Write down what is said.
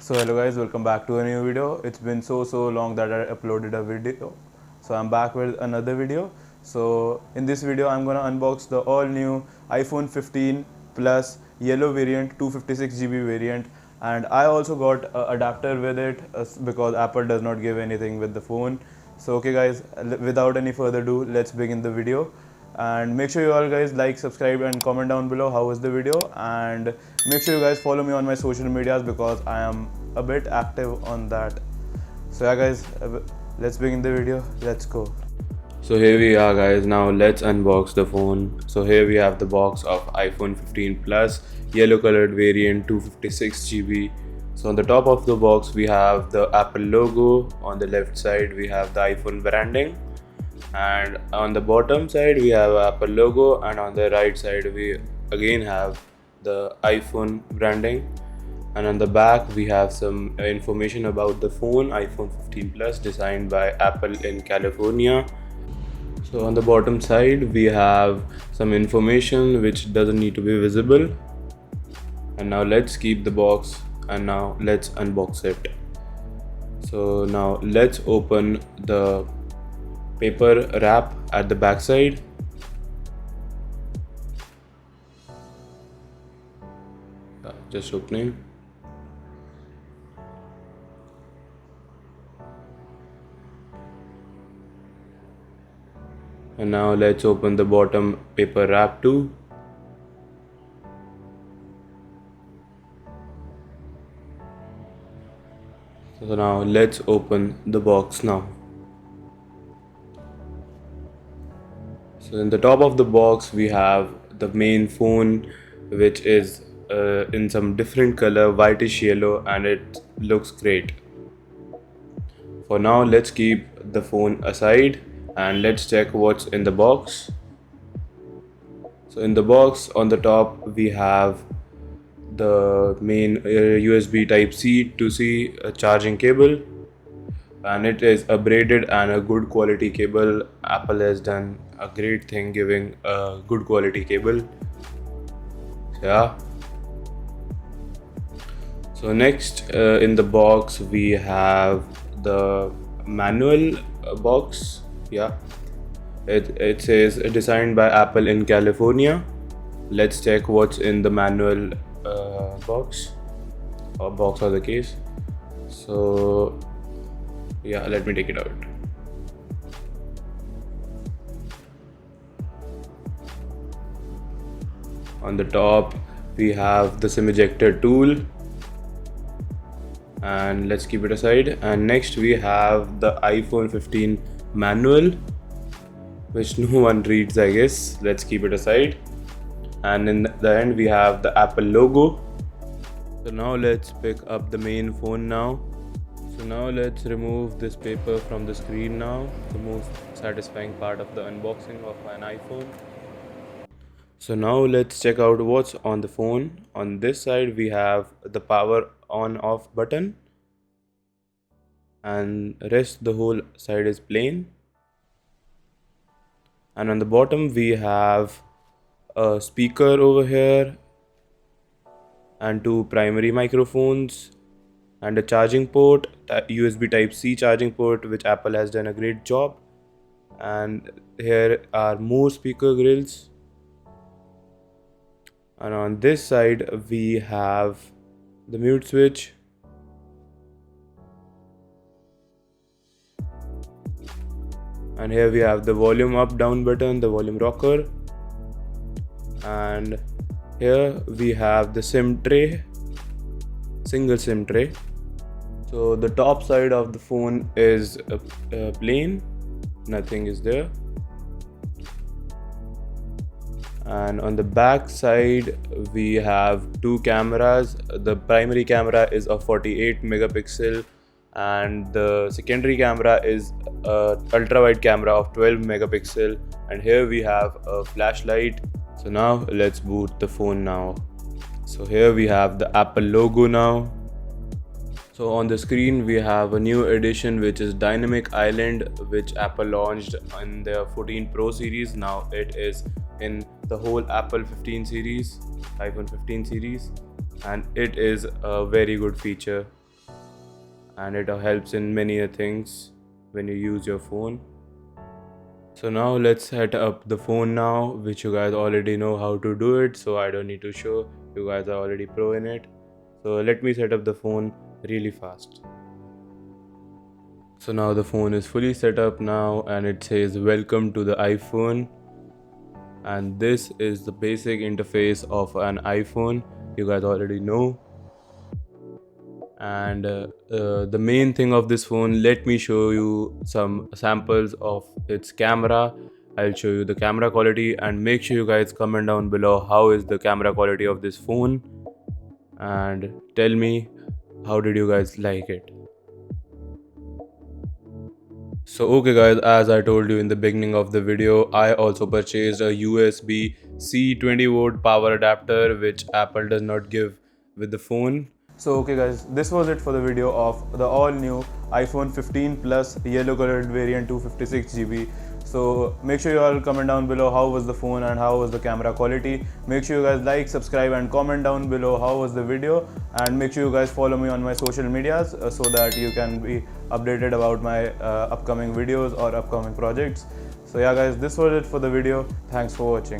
So hello guys, welcome back to a new video. It's been so long that I uploaded a video, so I'm back with another video. So in this video I'm gonna unbox the all new iPhone 15 Plus yellow variant, 256 GB variant, and I also got an adapter with it because Apple does not give anything with the phone. So okay guys, without any further ado, let's begin the video. And make sure you all guys like, subscribe and comment down below how was the video, and make sure you guys follow me on my social medias because I am a bit active on that. So yeah guys, let's begin the video. Let's go. So here we are guys, now let's unbox the phone. So here we have the box of iPhone 15 Plus yellow colored variant, 256 GB. So on the top of the box we have the Apple logo, on the left side we have the iPhone branding, and on the bottom side we have Apple logo, and on the right side we again have the iPhone branding, and on the back we have some information about the phone, iPhone 15 Plus, designed by Apple in California. So on the bottom side we have some information which doesn't need to be visible. And now let's keep the box, and now let's unbox it. So now let's open the paper wrap at the back side. Just opening. And now let's open the bottom paper wrap too. So now let's open the box now. So in the top of the box we have the main phone, which is in some different color, whitish yellow, and it looks great. For now let's keep the phone aside and let's check what's in the box. So in the box on the top we have the main USB Type-C to C charging cable, and it is a braided and a good quality cable. Apple has done a great thing giving a good quality cable. Yeah. So next in the box we have the manual box. Yeah, it says designed by Apple in California. Let's check what's in the manual box or the case. So yeah, let me take it out. On the top we have the SIM ejector tool, and let's keep it aside. And next we have the iPhone 15 manual, which no one reads, I guess. Let's keep it aside. And in the end we have the Apple logo. So now let's pick up the main phone now. So now let's remove this paper from the screen now, the most satisfying part of the unboxing of an iPhone. So now let's check out what's on the phone. On this side we have the power on off button, and rest the whole side is plain. And on the bottom we have a speaker over here, and two primary microphones, and a charging port, USB Type-C charging port, which Apple has done a great job. And here are more speaker grills. And on this side we have the mute switch, and here we have the volume up down button, the volume rocker, and here we have the SIM tray, single SIM tray. So the top side of the phone is plain, nothing is there. And on the back side we have two cameras. The primary camera is a 48 megapixel, and the secondary camera is a ultra wide camera of 12 megapixel. And here we have a flashlight. So now let's boot the phone now. So here we have the Apple logo now. So on the screen we have a new edition, which is Dynamic Island, which Apple launched in their 14 Pro series. Now it is in the whole Apple 15 series, iPhone 15 series, and it is a very good feature. and it helps in many things when you use your phone. So now let's set up the phone now, which you guys already know how to do it, so I don't need to show. You guys are already pro in it. So let me set up the phone really fast. So now the phone is fully set up now, and it says welcome to the iPhone, and this is the basic interface of an iPhone, you guys already know. And the main thing of this phone, let me show you some samples of its camera. I'll show you the camera quality, and make sure you guys comment down below how is the camera quality of this phone, and tell me how did you guys like it. So okay guys, as I told you in the beginning of the video, I also purchased a USB-C 20 volt power adapter, which Apple does not give with the phone. So okay guys, this was it for the video of the all new iPhone 15 Plus yellow colored variant 256GB. So make sure you all comment down below how was the phone and how was the camera quality. Make sure you guys like, subscribe and comment down below how was the video, and make sure you guys follow me on my social medias so that you can be updated about my upcoming videos or upcoming projects. So yeah guys, this was it for the video. Thanks for watching.